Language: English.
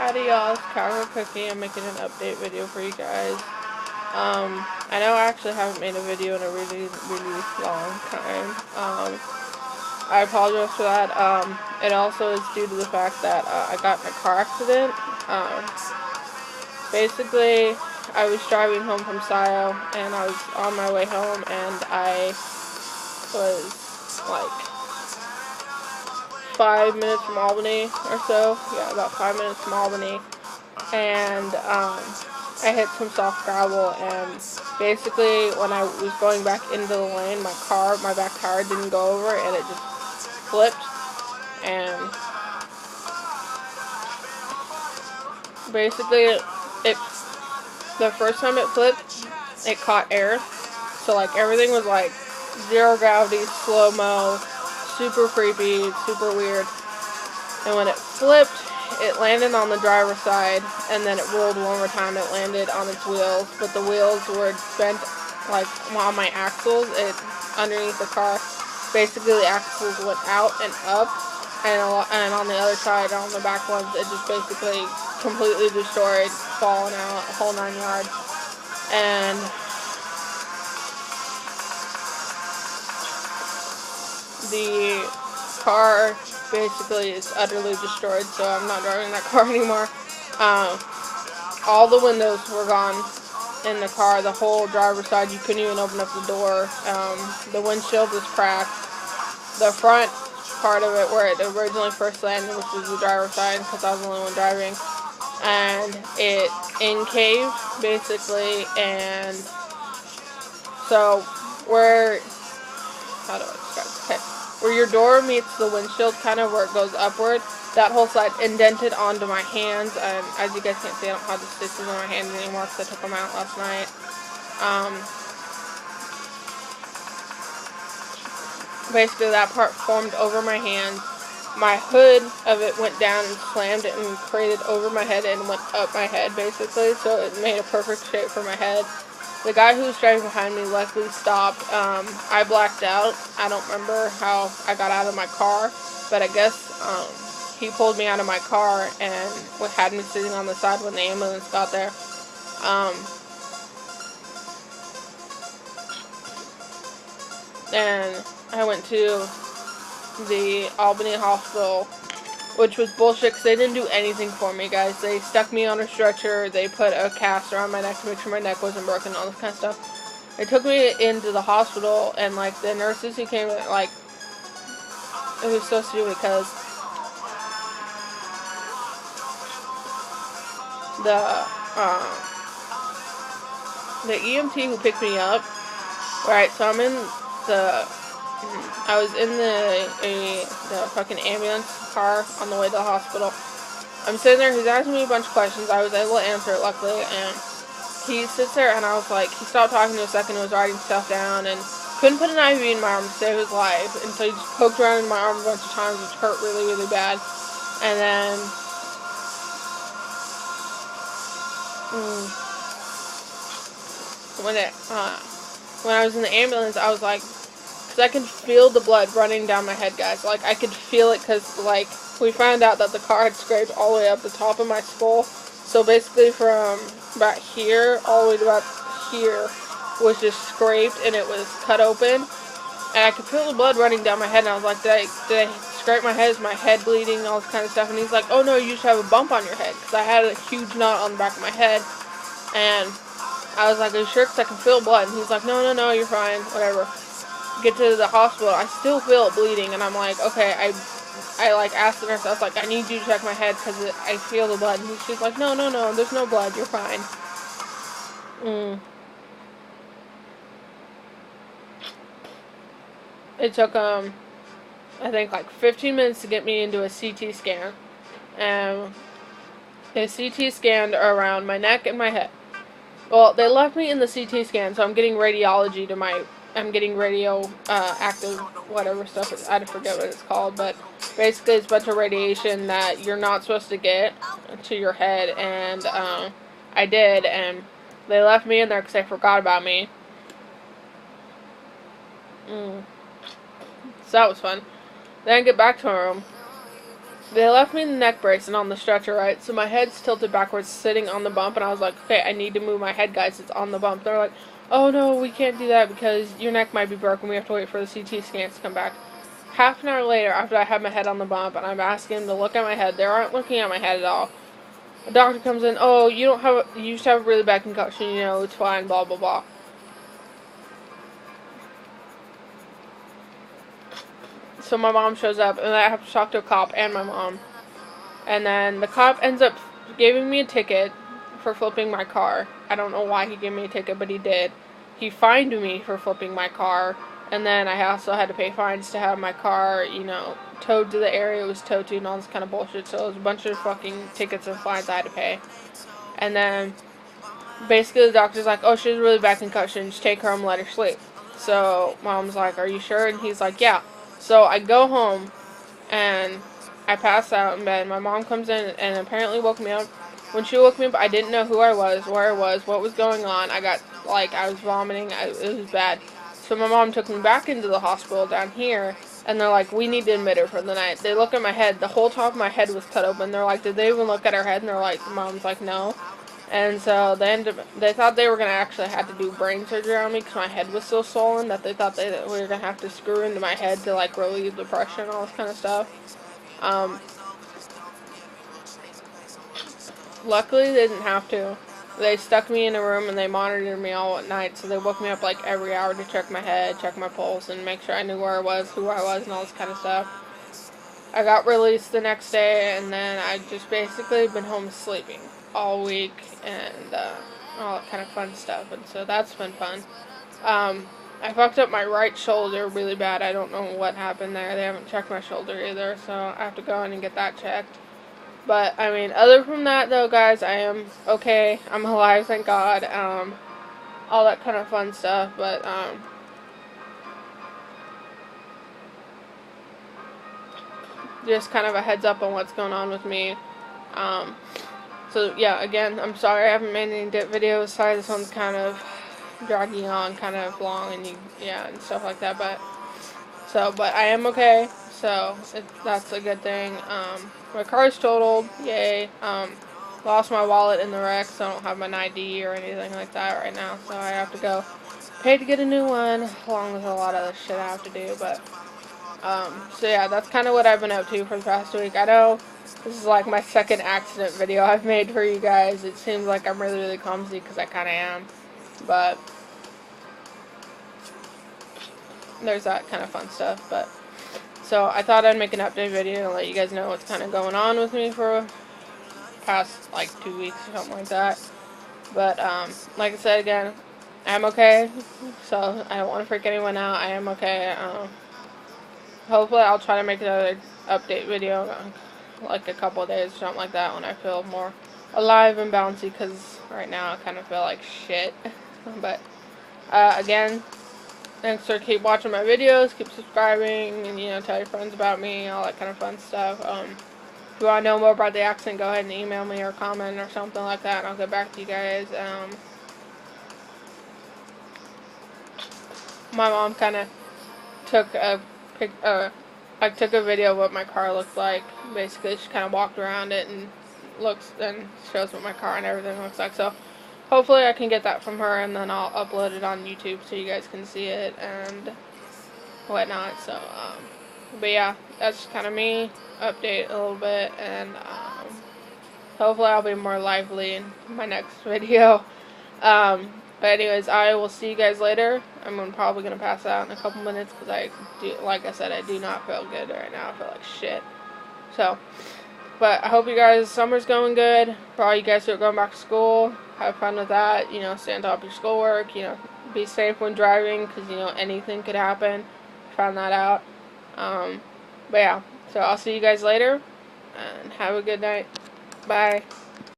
Howdy y'all, it's Cowgirl Cookie. I'm making an update video for you guys. I know I actually haven't made a video in a really long time. I apologize for that. It also is due to the fact that I got in a car accident. Basically, I was driving home from Scio, and I was on my way home, and I was like 5 minutes from Albany or so. Yeah, about 5 minutes from Albany. And I hit some soft gravel, and basically when I was going back into the lane, my back tire didn't go over, and it just flipped. And basically, the first time it flipped, it caught air. So like everything was like zero gravity, slow-mo, super creepy, super weird. And when it flipped, it landed on the driver's side, and then it rolled one more time. It landed on its wheels, but the wheels were bent like on my axles. Underneath the car, basically the axles went out and up, and on the other side, on the back ones, it just basically completely destroyed, falling out, a whole 9 yards. And the car basically is utterly destroyed, so I'm not driving that car anymore. All the windows were gone in the car, the whole driver's side. You couldn't even open up the door. The windshield was cracked. The front part of it, where it originally first landed, which was the driver's side, because I was the only one driving, and it in-caved, basically, and so how do I describe it? Okay. Where your door meets the windshield, kind of where it goes upward, that whole side indented onto my hands, and as you guys can't see, I don't have the stitches on my hands anymore because I took them out last night. Basically, that part formed over my hands. My hood of it went down and slammed it and crated over my head and went up my head, basically, so it made a perfect shape for my head. The guy who was driving behind me luckily stopped. I blacked out. I don't remember how I got out of my car, but I guess he pulled me out of my car and had me sitting on the side when the ambulance got there. And I went to the Albany hospital, which was bullshit because they didn't do anything for me, guys. They stuck me on a stretcher, they put a cast around my neck to make sure my neck wasn't broken, all this kind of stuff. They took me into the hospital, and like the nurses who came, like, it was so stupid because the EMT who picked me up, right, so I was in the fucking ambulance car on the way to the hospital. I'm sitting there, he's asking me a bunch of questions. I was able to answer it, luckily, and he sits there, and I was like, he stopped talking to a second and was writing stuff down, and couldn't put an IV in my arm to save his life, and so he just poked around in my arm a bunch of times, which hurt really bad. And then when I was in the ambulance, I was like, because I could feel the blood running down my head, guys. Like, I could feel it because, like, we found out that the car had scraped all the way up the top of my skull. So basically from about here all the way to about here was just scraped, and it was cut open. And I could feel the blood running down my head, and I was like, did I scrape my head? Is my head bleeding? All this kind of stuff. And he's like, oh no, you just have a bump on your head. Because I had a huge knot on the back of my head. And I was like, are you sure? Because I can feel blood. And he's like, no, you're fine. Whatever. Get to the hospital. I still feel it bleeding. And I'm like, okay, I like asked the nurse, I was like, I need you to check my head because I feel the blood. And she's like, no, there's no blood. You're fine. It took, I think like 15 minutes to get me into a CT scan. They CT scanned around my neck and my head. Well, they left me in the CT scan, so I'm getting radiology I'm getting radioactive, whatever stuff, I forget what it's called, but basically it's a bunch of radiation that you're not supposed to get to your head, and I did, and they left me in there because they forgot about me. So that was fun. Then I get back to my room, They left me in the neck brace and on the stretcher, right? So my head's tilted backwards, sitting on the bump, and I was like, okay, I need to move my head, guys. It's on the bump. They're like, oh, no, we can't do that because your neck might be broken. We have to wait for the CT scans to come back. Half an hour later, after I have my head on the bump, and I'm asking them to look at my head, they aren't looking at my head at all. The doctor comes in, oh, you used to have a really bad concussion, you know, it's fine, blah, blah, blah. So my mom shows up, and I have to talk to a cop and my mom. And then the cop ends up giving me a ticket for flipping my car. I don't know why he gave me a ticket, but he did. He fined me for flipping my car. And then I also had to pay fines to have my car, you know, towed to the area it was towed to and all this kind of bullshit. So it was a bunch of fucking tickets and fines I had to pay. And then basically the doctor's like, oh, she has a really bad concussion. Just take her home and let her sleep. So mom's like, are you sure? And he's like, yeah. So I go home and I pass out in bed. My mom comes in and apparently woke me up. When she woke me up, I didn't know who I was, where I was, what was going on. I was vomiting. It was bad. So my mom took me back into the hospital down here, and they're like, we need to admit her for the night. They look at my head. The whole top of my head was cut open. They're like, did they even look at her head? And they're like, mom's like, no. And so they thought they were going to actually have to do brain surgery on me because my head was so swollen that they thought we were going to have to screw into my head to, like, relieve the pressure and all this kind of stuff. Luckily, they didn't have to. They stuck me in a room and they monitored me all at night, so they woke me up, like, every hour to check my head, check my pulse, and make sure I knew where I was, who I was, and all this kind of stuff. I got released the next day, and then I just basically been home sleeping all week, and all that kind of fun stuff, and so that's been fun. I fucked up my right shoulder really bad. I don't know what happened there. They haven't checked my shoulder either, so I have to go in and get that checked. But, I mean, other from that, though, guys, I am okay. I'm alive, thank God. All that kind of fun stuff, but, just kind of a heads up on what's going on with me. So, yeah, again, I'm sorry I haven't made any dip videos. Sorry, this one's kind of dragging on, kind of long, and and stuff like that, but I am okay, so that's a good thing. My car's totaled, yay. Lost my wallet in the wreck, so I don't have my ID or anything like that right now, so I have to go pay to get a new one, along with a lot of other shit I have to do, but, so yeah, that's kind of what I've been up to for the past week. I know this is like my second accident video I've made for you guys. It seems like I'm really, really clumsy, because I kind of am, but there's that kind of fun stuff, but so I thought I'd make an update video and let you guys know what's kind of going on with me for past like 2 weeks or something like that. But like I said again, I'm okay, so I don't want to freak anyone out. I am okay. Hopefully I'll try to make another update video like a couple of days or something like that when I feel more alive and bouncy, because right now I kind of feel like shit. But again, thanks for keep watching my videos, keep subscribing, and, you know, tell your friends about me, all that kind of fun stuff. If you want to know more about the accident, go ahead and email me or comment or something like that, and I'll get back to you guys. My mom kind of took a video of what my car looked like. Basically, she kind of walked around it and shows what my car and everything looks like. So hopefully I can get that from her, and then I'll upload it on YouTube so you guys can see it and whatnot. So, but yeah, that's kind of me. Update a little bit, and hopefully I'll be more lively in my next video. But anyways, I will see you guys later. I'm probably going to pass out in a couple minutes because like I said, I do not feel good right now. I feel like shit. So, but I hope you guys' summer's going good. For all you guys who are going back to school, have fun with that. You know, stay on top of your schoolwork. You know, be safe when driving, because, you know, anything could happen. Found that out. But yeah, so I'll see you guys later, and have a good night. Bye.